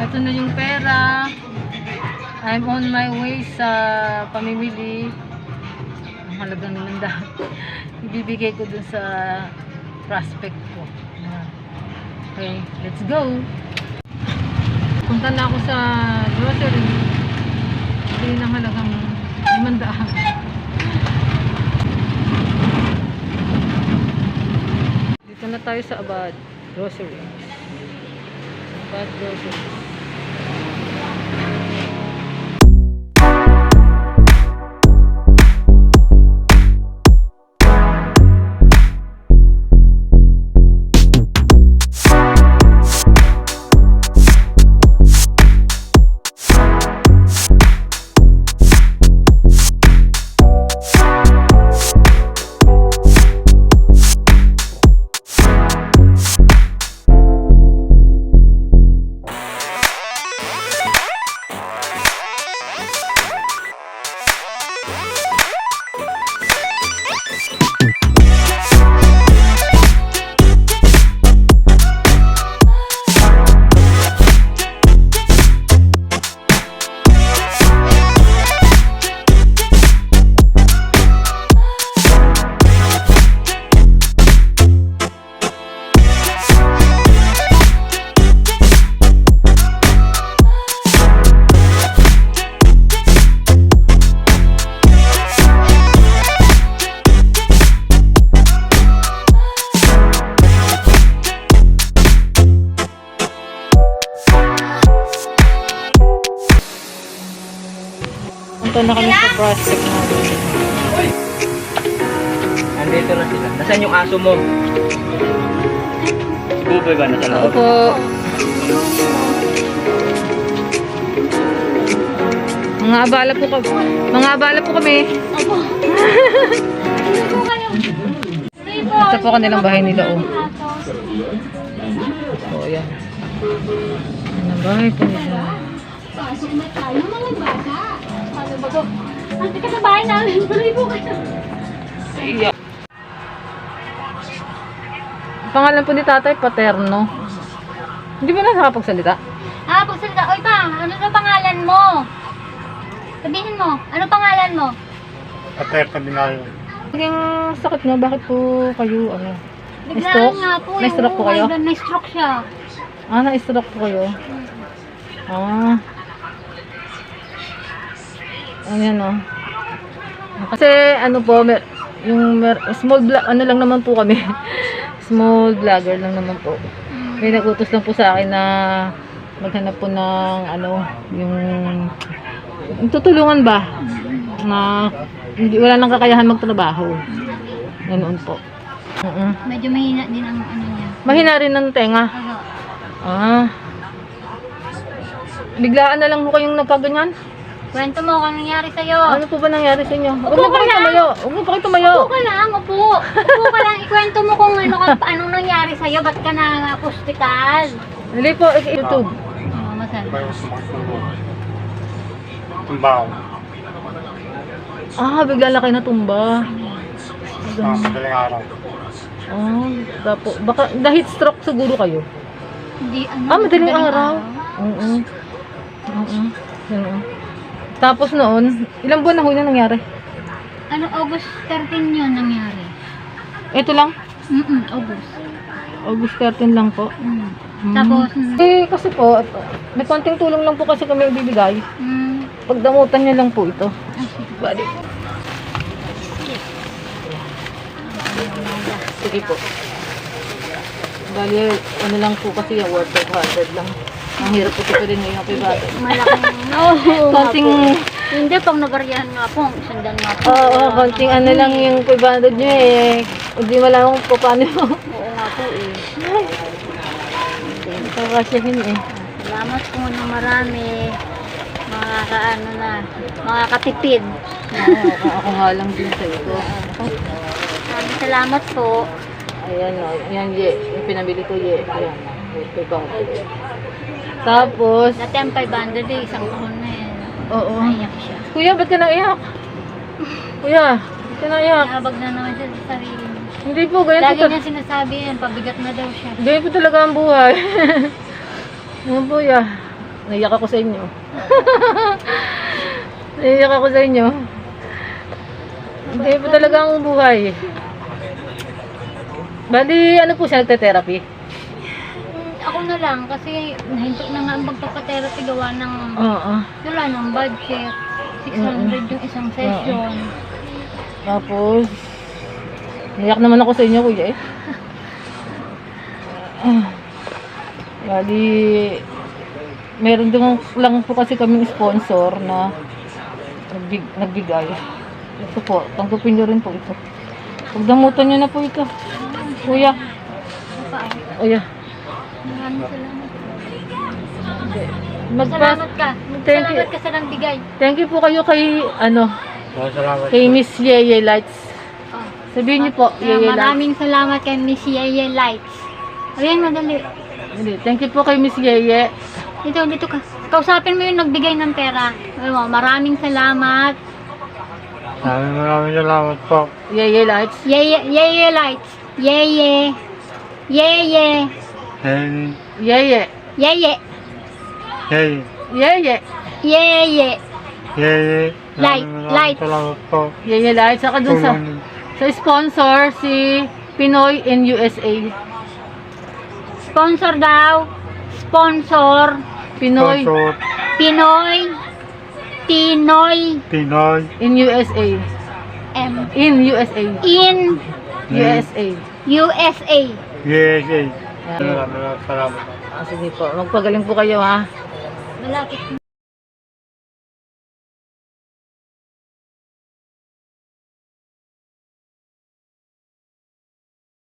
Ito na yung pera. I'm on my way sa pamimili. Ang halagang naman dahil. Ibibigay ko dun sa prospect ko. Okay, let's go. Punta na ako sa grocery. Bili ng halagang 500. Dito na tayo sa Abad Grocery. Abad Grocery. Punta na kami sa prospect natin. Andito na sila. Nasaan yung aso mo? Si Buboy ba nasa loob? Opo. Mga abala po kami. Opo. Hindi po kayo. Ito po kanilang bahay nila, oh. Oh, yan. Ang bahay po nila. Pasok na tayo mga bata. Paano ba to? Ante ka sa bahay namin. Tuloy po kayo. Ang pangalan po ni tatay, Paterno. Hindi ba na nakapagsalita? Pagsalita. Oy pa, ano na pangalan mo? Sabihin mo, ano pangalan mo? Paterno Binayo. Naging sakit nga, bakit po kayo, ano? Biglaan Na-stroke? nga po. Na-stroke po kayo? Na-stroke siya. Na-stroke po kayo? Ayan, oh. Kasi, ano po, small vlog, ano lang naman po kami. Small vlogger lang naman po. May nagutos lang po sa akin na maghanap po ng, ano, yung tutulungan ba? Na wala nang kakayahan magtrabaho. Ganoon po. Medyo mahina din ang ano niya. Mahina rin ng tenga. Ano? Biglaan na lang po kayong nagkaganyan? Kwento mo kung nangyari sa'yo. Ano po ba nangyari sa inyo? Huwag Upo na po ka kayo lang. tumayo. Huwag na po kayo tumayo. Upo ka lang, upo. Upo ka lang, ikwento mo kung anong nangyari sa'yo. Ba't ka na hospital? Hindi po, YouTube. Masal. Tumbaw. Bigla na kayo natumba. Madaling araw. Tapos, baka, dahil stroke siguro kayo. Hindi, ano? Madaling araw. Oo. Tapos noon, ilang buwan na ho na nangyari? Ano, August 13 yun nangyari. Ito lang? August. August 13 lang po. Tapos, Kasi po, may konting tulong lang po kasi kami ibibigay. Pagdamutan niyo lang po ito. Bali. Sige po. Bali, ano lang po kasi yung worth 500 lang. Ang hirap po ito rin ngayon kay bata. malaking, Konting, hindi, pag nabaryahan nga po, sundan nga po. konting ano lang yung 500 nyo eh. Hindi malaman po paano. Oo nga po eh. Kakasyahin eh. Salamat po na marami. Mga katipid. Ako nga lang din sa ito. Maraming salamat po. Ayan o, ayan ye. Yung pinabili ko ye. Ayan. Ito ba? Tapos, Dati ang 500 eh, isang taon na yan. oo. Naiyak siya. Kuya, ba't ka naiyak? Kuya, ba't ka naiyak? Nakabag na naman siya sa sarili. Hindi po, ganyan Lagi po. niya sinasabi yan, pabigat na daw siya. Ganyan po talaga ang buhay. Ano po ya? Naiyak ako sa inyo. Naiyak ako sa inyo. Hindi po talaga ang buhay. Bali, ano po siya, nagte-therapy? Ako na lang kasi nahinto na nga ang magpapatherapy gawa ng Oo. wala ng budget. 600 yung isang session. Tapos, naiyak naman ako sa inyo, kuya eh. Bali, meron din lang po kasi kaming sponsor na nagbigay. Ito po, tanggapin nyo rin po ito. Pagdamutan nyo na po ito. Kuya. Kuya. Maraming salamat. Magpas Salamat ka. Thank you. Salamat ka sa nagbigay. Thank you po kayo kay, Salamat. kay Miss Yeye Lights. Oh. Sabihin niyo po, Yeye Lights. Maraming salamat kay Miss Yeye Lights. Ayan, madali. Hindi, thank you po kay Miss Yeye. Dito ka. Kausapin mo yung nagbigay ng pera. Ayun, maraming salamat. Maraming salamat po. Yeye Lights. Yeye Lights. Yeye. Yeye. Hey. Yeye. Yeye. Hey. Yeye. Yeye. Yay. Light. Salamat po. Yeye Lights. Saka dun sa sponsor, si Pinoy in USA. Sponsor daw. Sponsor. Pinoy Sponsor. Pinoy. Pinoy. Pinoy. in USA. In USA. In USA. USA. Yes. Ayan. Maraming salamat. Sige po, magpagaling po kayo ha. Malapit